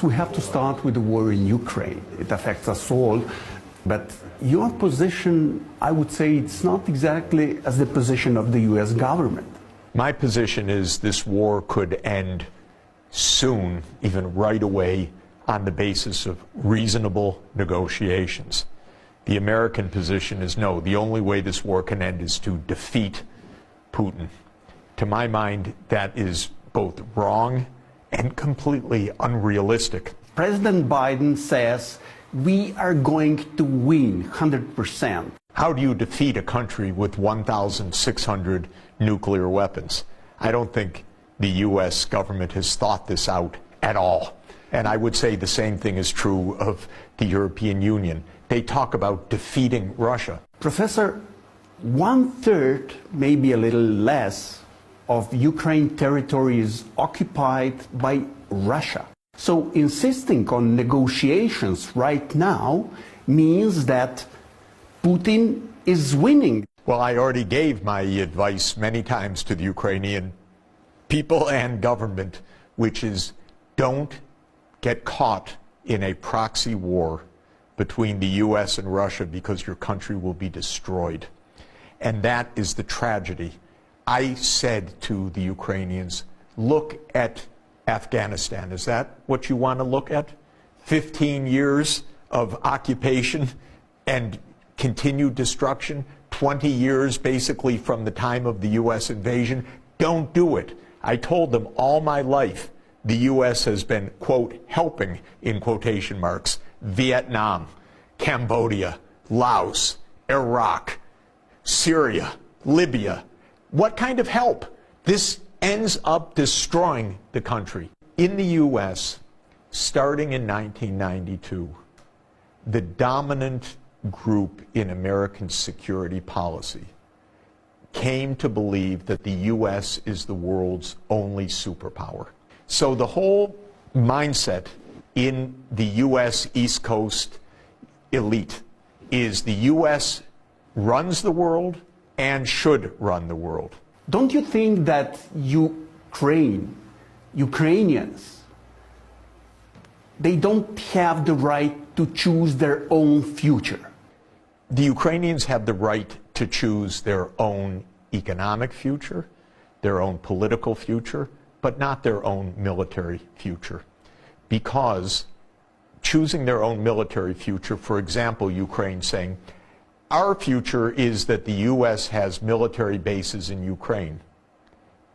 We have to start with the war in Ukraine. It affects us all. But your position, I would say, it's not exactly as the position of the U.S. government. My position is this war could end soon, even right away, on the basis of reasonable negotiations. The American position is no, the only way this war can end is to defeat Putin. To my mind, that is both wrong and completely unrealistic. President Biden says we are going to win 100%. How do you defeat a country with 1,600 nuclear weapons? I don't think the U.S. government has thought this out at all. And I would say the same thing is true of the European Union. They talk about defeating Russia. Professor, 1/3, maybe a little less, of Ukraine territory is occupied by Russia. So insisting on negotiations right now means that Putin is winning. Well, I already gave my advice many times to the Ukrainian people and government, which is don't get caught in a proxy war between the U.S. and Russia because your country will be destroyed. And that is the tragedy. I said to the Ukrainians, look at Afghanistan. Is that what you want to look at? 15 years of occupation and continued destruction, 20 years basically from the time of the U.S. invasion. Don't do it. I told them all my life the U.S. has been, quote, helping, in quotation marks, Vietnam, Cambodia, Laos, Iraq, Syria, Libya. What kind of help? This ends up destroying the country. In the U.S., starting in 1992, the dominant group in American security policy came to believe that the U.S. is the world's only superpower. So the whole mindset in the U.S. East Coast elite is the U.S. runs the world and should run the world. Don't you think that Ukrainians, they don't have the right to choose their own future? The Ukrainians have the right to choose their own economic future, their own political future, but not their own military future. Because choosing their own military future, for example, Ukraine saying, our future is that the U.S. has military bases in Ukraine,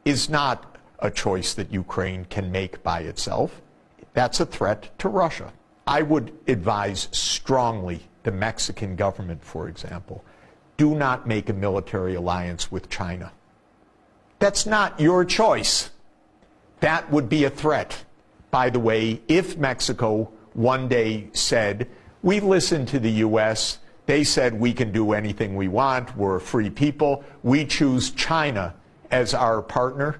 is not a choice that Ukraine can make by itself. That's a threat to Russia. I would advise strongly the Mexican government, for example, do not make a military alliance with China. That's not your choice. That would be a threat. By the way, if Mexico one day said, we listened to the U.S., they said we can do anything we want, we're a free people, we choose China as our partner,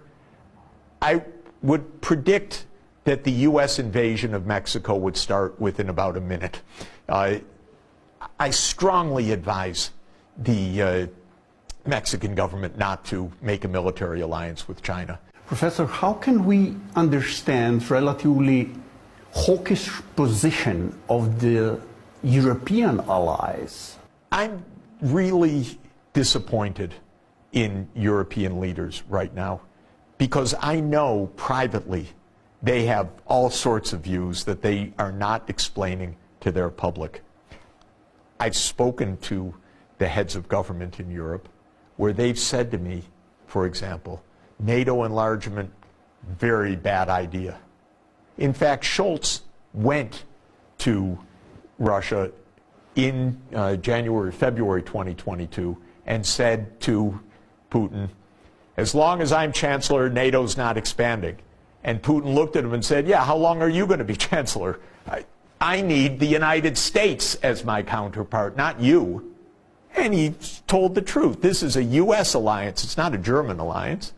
I would predict that the U.S. invasion of Mexico would start within about a minute. I strongly advise the Mexican government not to make a military alliance with China. Professor, how can we understand relatively hawkish position of the European allies? I'm really disappointed in European leaders right now because I know privately they have all sorts of views that they are not explaining to their public. I've spoken to the heads of government in Europe where they've said to me, for example, NATO enlargement, very bad idea. In fact, Scholz went to Russia in February 2022 and said to Putin, as long as I'm chancellor, NATO's not expanding. And Putin looked at him and said, yeah, how long are you going to be chancellor? I need the United States as my counterpart, not you. And he told the truth. This is a U.S. alliance. It's not a German alliance.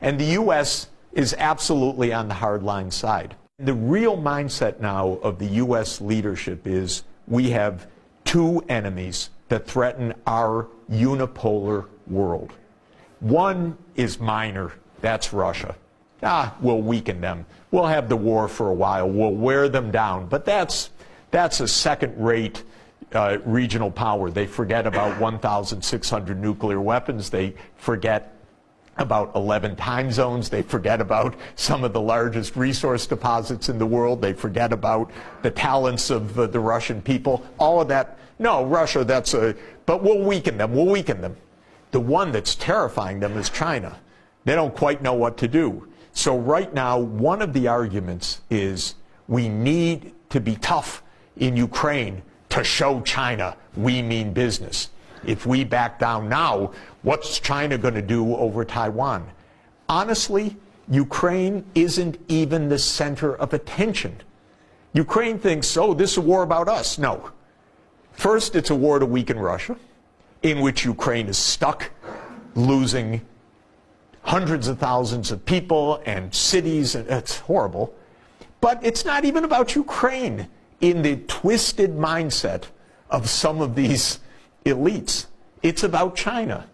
And the U.S. is absolutely on the hardline side. The real mindset now of the U.S. leadership is we have two enemies that threaten our unipolar world. One is minor, that's Russia. we'll weaken them. We'll have the war for a while. We'll wear them down. But that's a second-rate regional power. They forget about 1,600 nuclear weapons. They forget about 11 time zones. They forget about some of the largest resource deposits in the world. They forget about the talents of the Russian people. All of that. No, Russia, but we'll weaken them. We'll weaken them. The one that's terrifying them is China. They don't quite know what to do. So right now, one of the arguments is we need to be tough in Ukraine to show China we mean business. If we back down now, what's China going to do over Taiwan? Honestly, Ukraine isn't even the center of attention. Ukraine thinks, oh, this is a war about us. No. First, it's a war to weaken Russia, in which Ukraine is stuck, losing hundreds of thousands of people and cities, and it's horrible. But it's not even about Ukraine in the twisted mindset of some of these elites. It's about China.